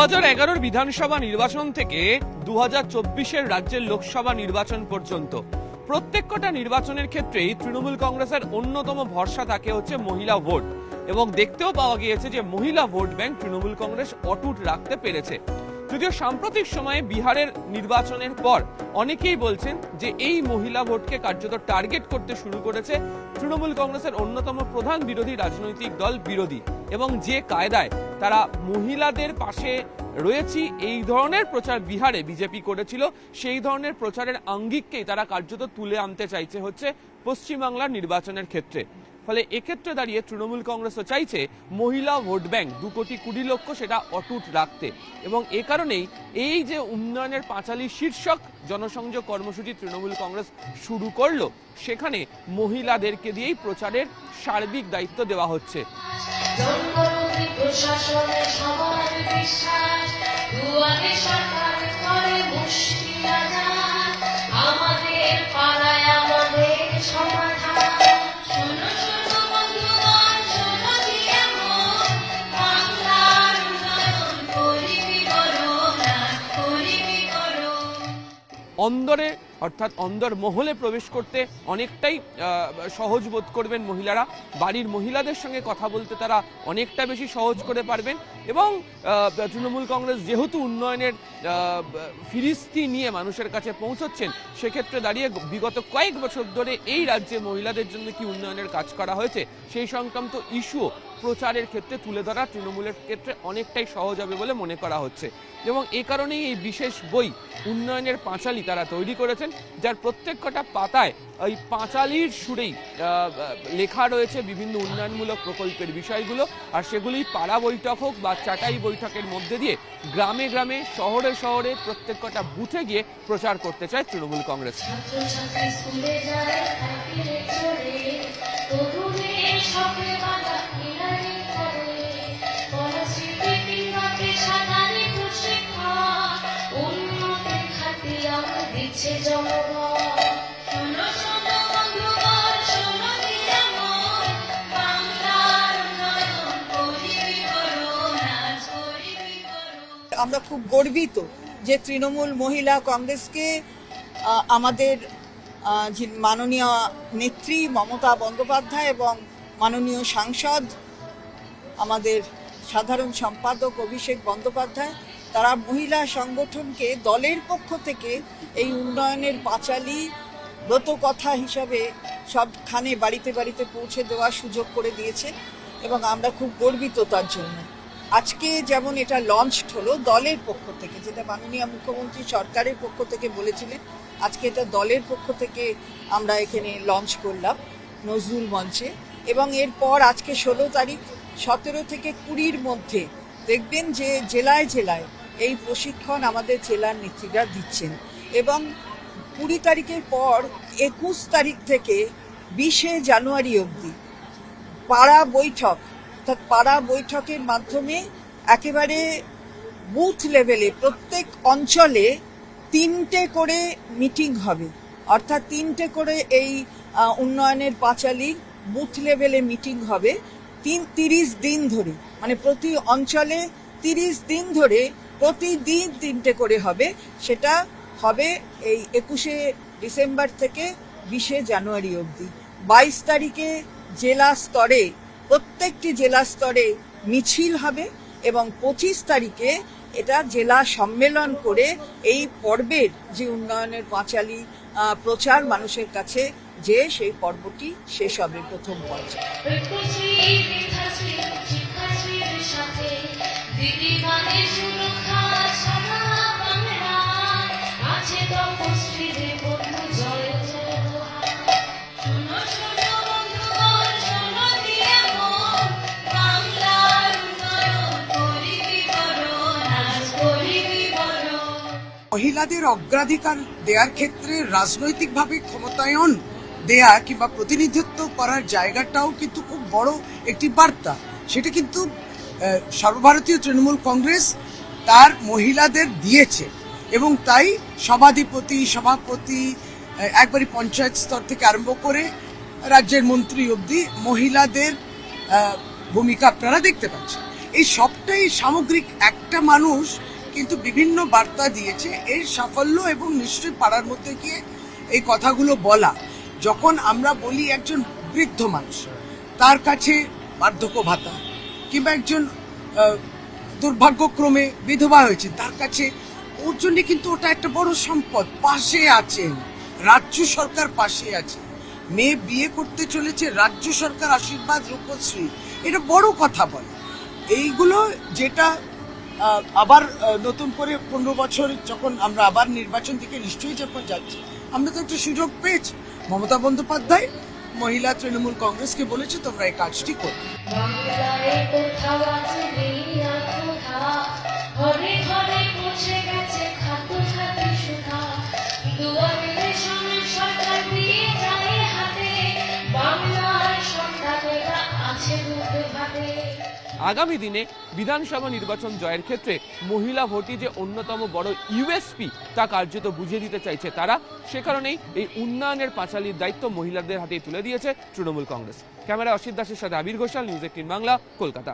2011 বিধানসভা নির্বাচন থেকে 2024 রাজ্যের লোকসভা নির্বাচন পর্যন্ত প্রত্যেকটা নির্বাচনের ক্ষেত্রেই তৃণমূল কংগ্রেসের অন্যতম ভরসা থাকে হচ্ছে মহিলা ভোট, এবং দেখতেও পাওয়া গিয়েছে যে মহিলা ভোট ব্যাংক তৃণমূল কংগ্রেস অটুট রাখতে পেরেছে। যদিও সাম্প্রতিক সময়ে বিহারের নির্বাচনের পর অনেকেই বলছেন যে এই মহিলা ভোটকে কার্যত টার্গেট করতে শুরু করেছে তৃণমূল কংগ্রেসের অন্যতম প্রধান বিরোধী রাজনৈতিক দল বিরোধী, এবং যে কায়দায় তারা মহিলাদের পাশে রয়েছি এই ধরনের প্রচার বিহারে বিজেপি করেছিল, সেই ধরনের প্রচারের আঙ্গিককেই তারা কার্যত তুলে আনতে চাইছে হচ্ছে পশ্চিমবাংলার নির্বাচনের ক্ষেত্রে। ফলে এক্ষেত্রে দাঁড়িয়ে তৃণমূল কংগ্রেসও চাইছে মহিলা ভোট ব্যাংক 2,20,00,000 সেটা অটুট রাখতে, এবং এ কারণেই এই যে উন্নয়নের পাঁচালী শীর্ষক জনসংযোগ কর্মসূচি তৃণমূল কংগ্রেস শুরু করলো, সেখানে মহিলাদেরকে দিয়েই প্রচারের সার্বিক দায়িত্ব দেওয়া হচ্ছে। অন্দরে অর্থাৎ অন্দর মহলে প্রবেশ করতে অনেকটাই সহজ বোধ করবেন মহিলারা, বাড়ির মহিলাদের সঙ্গে কথা বলতে তারা অনেকটা বেশি সহজ করে পারবেন, এবং তৃণমূল কংগ্রেস যেহেতু উন্নয়নের ফিরিস্তি নিয়ে মানুষের কাছে পৌঁছচ্ছেন, সেক্ষেত্রে দাঁড়িয়ে বিগত কয়েক বছর ধরে এই রাজ্যে মহিলাদের জন্য কি উন্নয়নের কাজ করা হয়েছে সেই সংক্রান্ত ইস্যুও প্রচারের ক্ষেত্রে তুলে ধরা তৃণমূলের ক্ষেত্রে অনেকটাই সহজ হবে বলে মনে করা হচ্ছে। এবং এই কারণেই এই বিশেষ বই উন্নয়নের পাঁচালী তারা তৈরি করেছেন, যার প্রত্যেকটা পাতায় ওই পাঁচালীর সুরেই লেখা রয়েছে বিভিন্ন উন্নয়নমূলক প্রকল্পের বিষয়গুলো, আর সেগুলি পাড়া বৈঠক হোক বা চাটাই বৈঠকের মধ্যে দিয়ে গ্রামে গ্রামে শহরে শহরে প্রত্যেকটা বুথে গিয়ে প্রচার করতে চায় তৃণমূল কংগ্রেস। আমরা খুব গর্বিত যে তৃণমূল মহিলা কংগ্রেসকে আমাদের মাননীয় নেত্রী মমতা বন্দ্যোপাধ্যায় এবং মাননীয় সাংসদ আমাদের সাধারণ সম্পাদক অভিষেক বন্দ্যোপাধ্যায়, তারা মহিলা সংগঠনকে দলের পক্ষ থেকে এই উন্নয়নের পাঁচালী ব্রতকথা হিসাবে সবখানে বাড়িতে বাড়িতে পৌঁছে দেওয়ার সুযোগ করে দিয়েছে, এবং আমরা খুব গর্বিত তার জন্য। আজকে যেমন এটা লঞ্চড হলো দলের পক্ষ থেকে, যেটা মাননীয় মুখ্যমন্ত্রী সরকারের পক্ষ থেকে বলেছিলেন, আজকে এটা দলের পক্ষ থেকে আমরা এখানে লঞ্চ করলাম নজরুল মঞ্চে। এবং এরপর আজকে 16 তারিখ 17 থেকে 20-র মধ্যে দেখবেন যে জেলায় জেলায় এই প্রশিক্ষণ আমাদের জেলার নেত্রীরা দিচ্ছেন, এবং 20 তারিখের পর 21 তারিখ থেকে 20 জানুয়ারি অবধি পাড়া বৈঠক, অর্থাৎ পাড়া বৈঠকের মাধ্যমে একেবারে বুথ লেভেলে প্রত্যেক অঞ্চলে 3টে করে মিটিং হবে, অর্থাৎ 3টে করে এই উন্নয়নের পাঁচালীর বুথ লেভেলে মিটিং হবে 30 দিন ধরে, মানে প্রতি অঞ্চলে 30 দিন ধরে প্রতিদিন 3টে করে হবে। সেটা হবে এই 21শে ডিসেম্বর থেকে 20শে জানুয়ারি অবধি। 22 তারিখে জেলা স্তরে প্রত্যেকটি জেলা স্তরে মিছিল হবে, এবং 25 তারিখে এটা জেলা সম্মেলন করে এই পর্বের যে উন্নয়নের পাঁচালী প্রচার মানুষের কাছে যে সেই পর্বটি শেষ হবে প্রথম পর্যায়ে। মহিলাদের অগ্রাধিকার দেওয়ার ক্ষেত্রে রাজনৈতিকভাবে ক্ষমতায়ন দেয়া কিংবা প্রতিনিধিত্ব করার জায়গাটাও কিন্তু খুব বড় একটি বার্তা। সেটা কিন্তু সর্বভারতীয় তৃণমূল কংগ্রেস তার মহিলাদের দিয়েছে, এবং তাই সভাধিপতি সভাপতি একবারই পঞ্চায়েত স্তর থেকে আরম্ভ করে রাজ্যের মন্ত্রী অবধি মহিলাদের ভূমিকা আপনারা দেখতে পাচ্ছেন। এই সবটাই সামগ্রিক। একটা মানুষ কিন্তু বিভিন্ন বার্তা দিয়েছে, এর সাফল্য এবং নিশ্চয়ই পাড়ার মধ্যে গিয়ে এই কথাগুলো বলা। যখন আমরা বলি একজন বৃদ্ধ মানুষ, তার কাছে বার্ধক্য ভাতা, কিংবা একজন দুর্ভাগ্যক্রমে বিধবা হয়েছে, তার কাছে ওর জন্য কিন্তু ওটা একটা বড় সম্পদ। পাশে আছেন রাজ্য সরকার, পাশে আছে। মেয়ে বিয়ে করতে চলেছে, রাজ্য সরকার আশীর্বাদ রূপশ্রী, এটা বড় কথা বলে। এইগুলো যেটা আবার নতুন করে 15 বছর যখন আমরা আবার নির্বাচন থেকে নিশ্চয়ই যখন যাচ্ছি, আমরা তো একটা সুযোগ পেয়েছি। মমতা বন্দ্যোপাধ্যায় মহিলা তৃণমূল কংগ্রেসকে বলেছে তোমরা এই কাজটি করো। আগামী দিনে বিধানসভা নির্বাচন জয়ের ক্ষেত্রে মহিলা ভোটই যে অন্যতম বড় ইউএসপি তা কার্যত বুঝিয়ে দিতে চাইছে তারা। সে কারণেই এই উন্নয়নের পাঁচালীর দায়িত্ব মহিলাদের হাতেই তুলে দিয়েছে তৃণমূল কংগ্রেস। ক্যামেরা অসিত দাসের সাথে আবির ঘোষাল, নিউজ 18 বাংলা, কলকাতা।